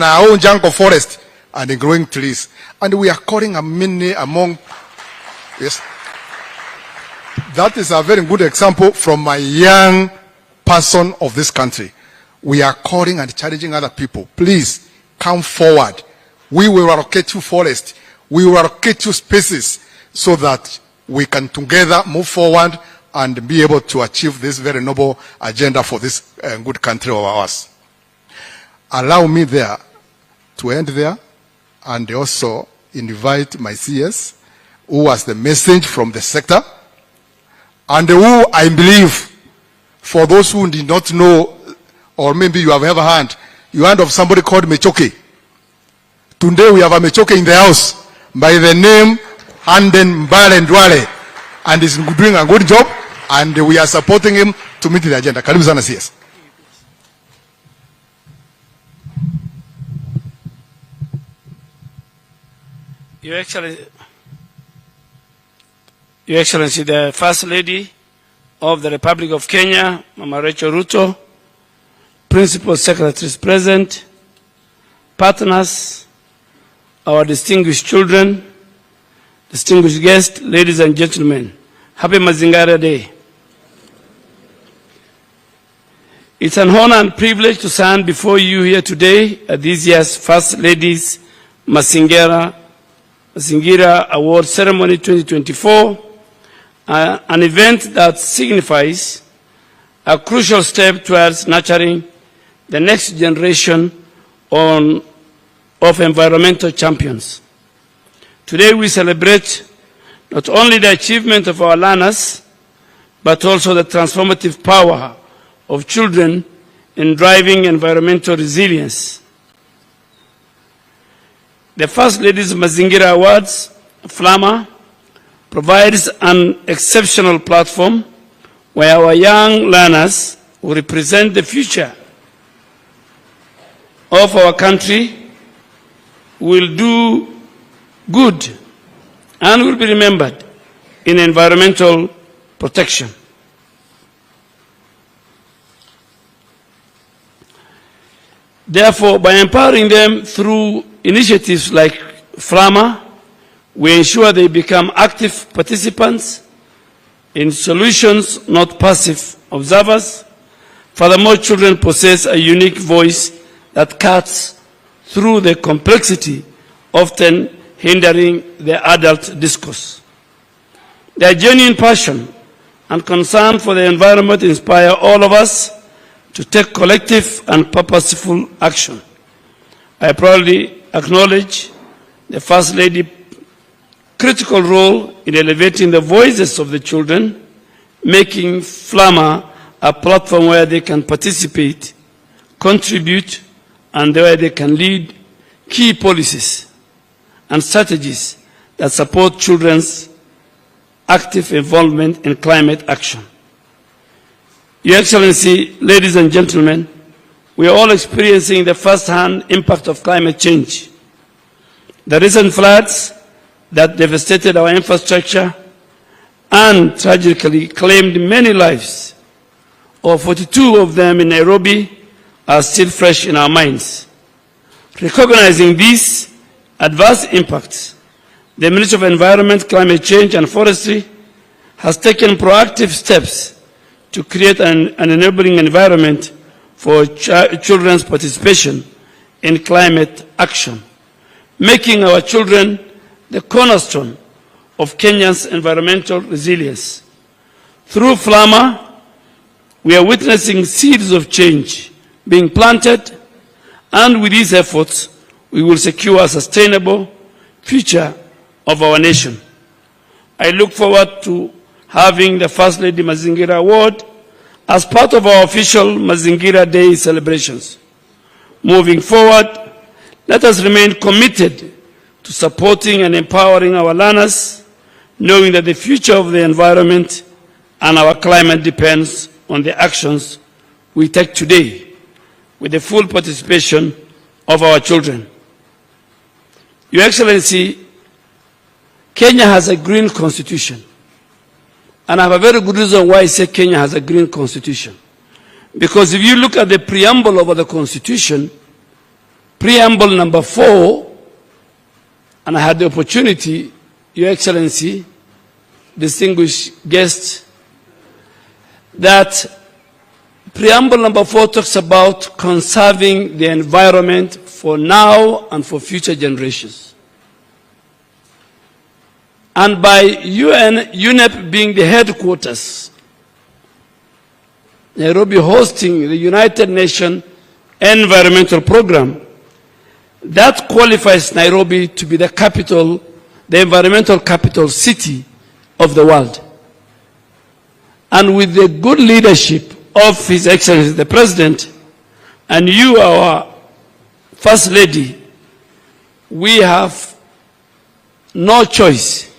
our own jungle forest and the growing trees. And we are calling a many among, yes. That is a very good example from a young person of this country. We are calling and challenging other people. Please come forward. We will allocate you forest. We will allocate you spaces so that we can together move forward and be able to achieve this very noble agenda for this good country of ours. Allow me there to end there and also invite my CS, who has the message from the sector, and who I believe, for those who did not know, or maybe you have ever heard, you heard of somebody called Mechoke. Today we have a Mechoke in the house by the name Adeni Duale, and he's doing a good job, and we are supporting him to meet the agenda. Karibu sana CS. Your Excellency, the First Lady of the Republic of Kenya, Mama Rachel Ruto, Principal Secretaries present, partners, our distinguished children, distinguished guests, ladies and gentlemen, happy Mazingara Day. It's an honor and privilege to stand before you here today at this year's First Ladies Mazingira Award Ceremony 2024, an event that signifies a crucial step towards nurturing the next generation of environmental champions. Today we celebrate not only the achievement of our learners, but also the transformative power of children in driving environmental resilience. The First Ladies Mazingira Awards, FLAMA, provides an exceptional platform where our young learners who represent the future of our country will do good and will be remembered in environmental protection. Therefore, by empowering them through initiatives like FLAMA, we ensure they become active participants in solutions, not passive observers. Furthermore, children possess a unique voice that cuts through the complexity, often hindering the adult discourse. Their genuine passion and concern for the environment inspire all of us to take collective and purposeful action. I proudly acknowledge the First Lady's critical role in elevating the voices of the children, making FLAMA a platform where they can participate, contribute, and where they can lead key policies and strategies that support children's active involvement in climate action. Your Excellency, ladies and gentlemen, we are all experiencing the first-hand impact of climate change. The recent floods that devastated our infrastructure and tragically claimed many lives, or 42 of them in Nairobi, are still fresh in our minds. Recognizing these adverse impacts, the Ministry of Environment, Climate Change and Forestry has taken proactive steps to create an enabling environment for children's participation in climate action, making our children the cornerstone of Kenya's environmental resilience. Through FLAMA, we are witnessing seeds of change being planted, and with these efforts, we will secure a sustainable future of our nation. I look forward to having the First Lady Mazingira Award as part of our official Mazingira Day celebrations. Moving forward, let us remain committed to supporting and empowering our learners, knowing that the future of the environment and our climate depends on the actions we take today, with the full participation of our children. Your Excellency, Kenya has a green constitution. And I have a very good reason why I say Kenya has a green constitution. Because if you look at the preamble of the constitution, preamble number 4, and I had the opportunity, Your Excellency, distinguished guests, that preamble number 4 talks about conserving the environment for now and for future generations. And by UNEP being the headquarters, Nairobi hosting the United Nations Environmental Program, that qualifies Nairobi to be the capital, the environmental capital city of the world. And with the good leadership of His Excellency the President, and you, our First Lady, we have no choice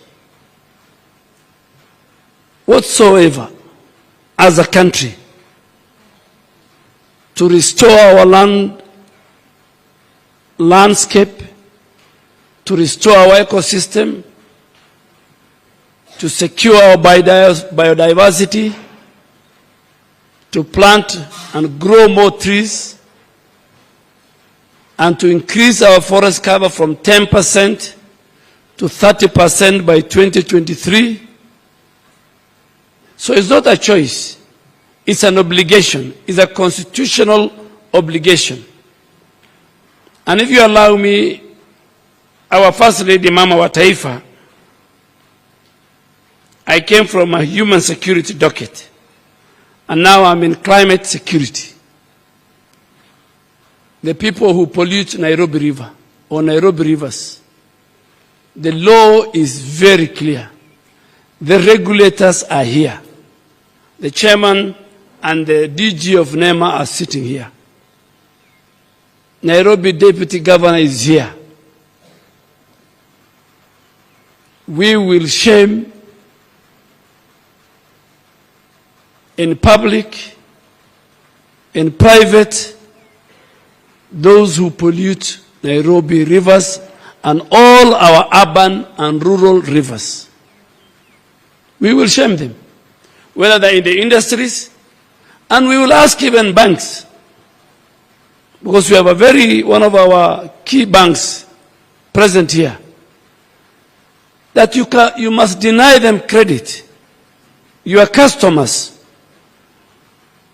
whatsoever as a country to restore our landscape, to restore our ecosystem, to secure our biodiversity, to plant and grow more trees, and to increase our forest cover from 10% to 30% by 2023. So it's not a choice, it's an obligation, it's a constitutional obligation. And if you allow me, our First Lady Mama wa Taifa, I came from a human security docket, and now I'm in climate security. The people who pollute Nairobi River or Nairobi rivers, the law is very clear. The regulators are here. The chairman and the DG of NEMA are sitting here. Nairobi Deputy Governor is here. We will shame in public, in private, those who pollute Nairobi rivers and all our urban and rural rivers. We will shame them, whether they're in the industries, and we will ask even banks, because we have one of our key banks present here, that you must deny them credit. Your customers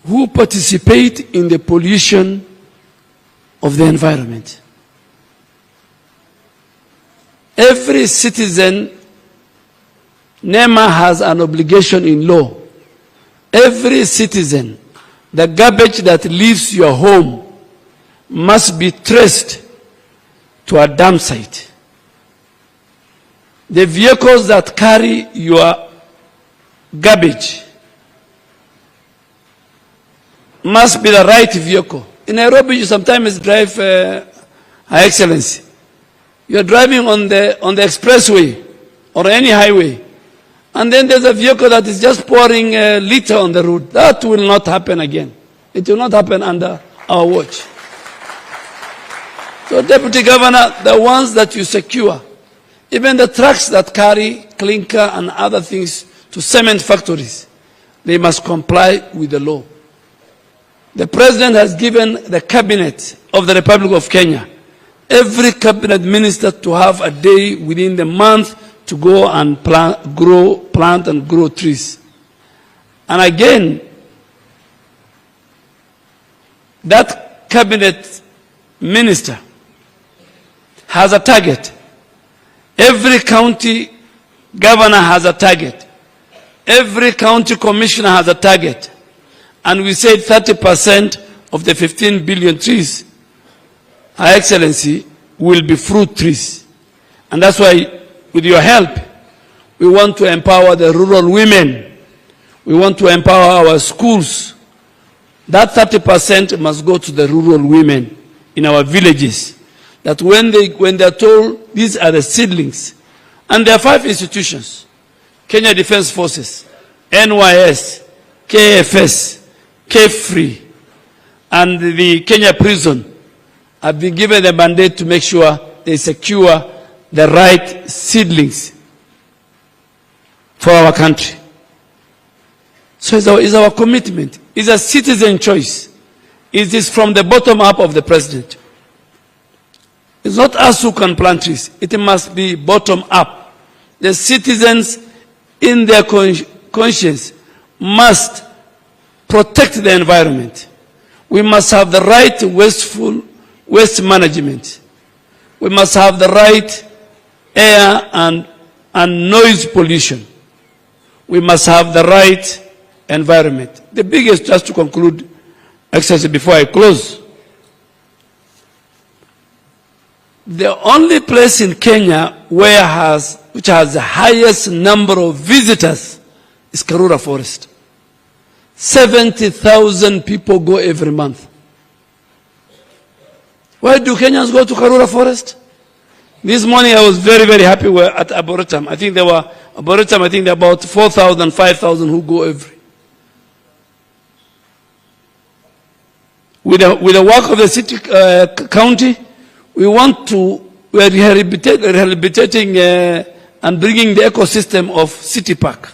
who participate in the pollution of the environment. Every citizen, NEMA has an obligation in law. Every citizen, the garbage that leaves your home must be traced to a dump site. The vehicles that carry your garbage must be the right vehicle. In Nairobi, you sometimes drive, Her Excellency. You're driving on the expressway or any highway, and then there's a vehicle that is just pouring litter on the road. That will not happen again. It will not happen under our watch. So, Deputy Governor, the ones that you secure, even the trucks that carry clinker and other things to cement factories, they must comply with the law. The President has given the Cabinet of the Republic of Kenya, every Cabinet Minister, to have a day within the month to go and plant and grow trees. And again, that Cabinet Minister has a target. Every county governor has a target. Every county commissioner has a target. And we said 30% of the 15 billion trees, Her Excellency, will be fruit trees. And that's why, with your help, we want to empower the rural women. We want to empower our schools. That 30% must go to the rural women in our villages. That when they're told these are the seedlings, and there are 5 institutions, Kenya Defense Forces, NYS, KFS, K-Free, and the Kenya prison have been given the mandate to make sure they secure the right seedlings for our country. So it's our commitment. It's a citizen choice. It is from the bottom up of the President. It's not us who can plant trees. It must be bottom up. The citizens in their conscience must protect the environment. We must have the right waste management. We must have the right air and noise pollution. We must have the right environment. The biggest, just to conclude, Excellency, before I close, the only place in Kenya which has the highest number of visitors is Karura Forest. 70,000 people go every month. Why do Kenyans go to Karura Forest? This morning I was very, very happy we're at Arboretum. I think there were about 4,000, 5,000 who go every. With the work of the city, county, we are rehabilitating and bringing the ecosystem of City Park.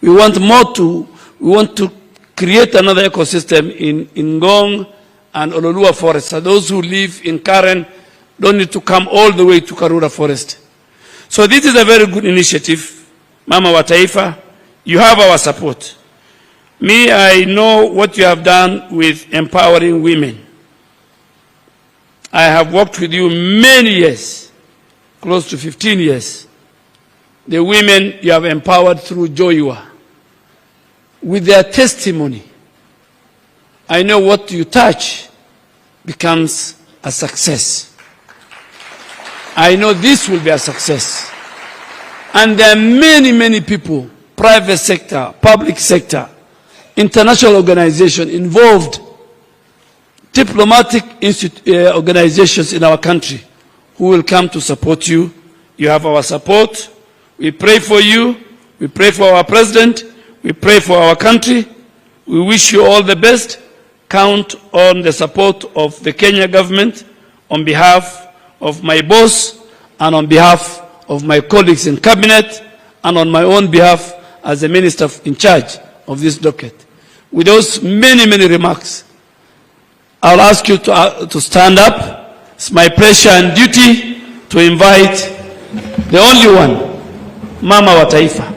We want to create another ecosystem in Ngong and Ololua Forest. So those who live in Karen don't need to come all the way to Karura Forest. So this is a very good initiative. Mama wa Taifa, you have our support. Me, I know what you have done with empowering women. I have worked with you many years, close to 15 years. The women you have empowered through Joyua. With their testimony, I know what you touch becomes a success. I know this will be a success. And there are many, many people, private sector, public sector, international organization involved, diplomatic organizations in our country who will come to support you. You have our support. We pray for you. We pray for our president. We pray for our country. We wish you all the best. Count on the support of the Kenya government on behalf of my boss and on behalf of my colleagues in cabinet and on my own behalf as the minister in charge of this docket. With those many, many remarks, I'll ask you to stand up. It's my pleasure and duty to invite the only one, Mama wa Taifa.